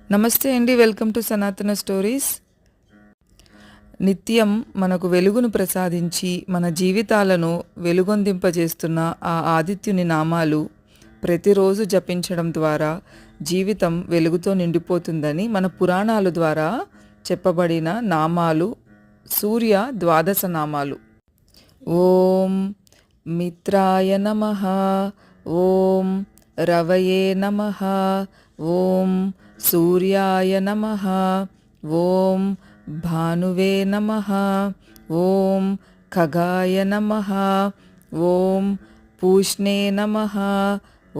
నమస్తే అండి. Welcome to సనాతన స్టోరీస్. నిత్యం మనకు వెలుగును ప్రసాదించి మన జీవితాలను వెలుగొందింపజేస్తున్న ఆ ఆదిత్యుని నామాలు ప్రతిరోజు జపించడం ద్వారా జీవితం వెలుగుతో నిండిపోతుందని మన పురాణాల ద్వారా చెప్పబడిన నామాలు సూర్య ద్వాదశ నామాలు. ఓం మిత్రాయ నమః, ఓం రవయే నమః, ఓం సూర్యాయ నమః, ఓం భానువే నమః, ఓం ఖగాయ నమః, ఓం పూష్ణే నమః,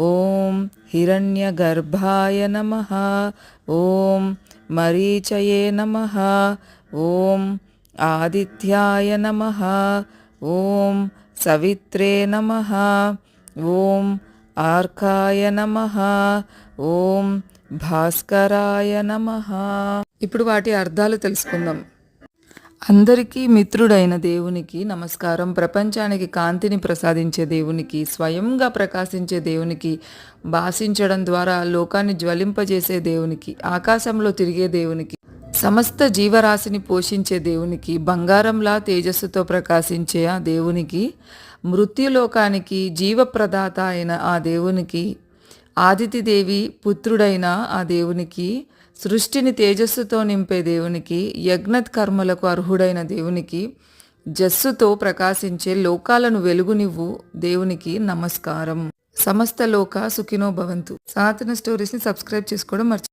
ఓం హిరణ్యగర్భాయ నమః, ఓం మరీచయే నమః, ఓం ఆదిత్యాయ నమః, ఓం సవిత్రే నమః, ఓం ఆర్కాయ నమః, ఓం భాస్కరాయ నమః. ఇప్పుడు వాటి అర్థాలు తెలుసుకుందాం. అందరికీ మిత్రుడైన దేవునికి నమస్కారం. ప్రపంచానికి కాంతిని ప్రసాదించే దేవునికి, స్వయంగా ప్రకాశించే దేవునికి, భాషించడం ద్వారా లోకాన్ని జ్వలింపజేసే దేవునికి, ఆకాశంలో తిరిగే దేవునికి, సమస్త జీవరాశిని పోషించే దేవునికి, బంగారంలా తేజస్సుతో ప్రకాశించే ఆ దేవునికి, మృత్యులోకానికి జీవప్రదాత అయిన ఆ దేవునికి, ఆదితిదేవి పుత్రుడైన ఆ దేవునికి, సృష్టిని తేజస్సుతో నింపే దేవునికి, యజ్ఞత్ కర్మలకు అర్హుడైన దేవునికి, జస్సుతో ప్రకాశించే లోకాలను వెలుగునివ్వు దేవునికి నమస్కారం. సమస్త లోక సుఖినో భవంతు. సనాతన స్టోరీస్ని సబ్స్క్రైబ్ చేసుకోవడం మర్చిపోండి.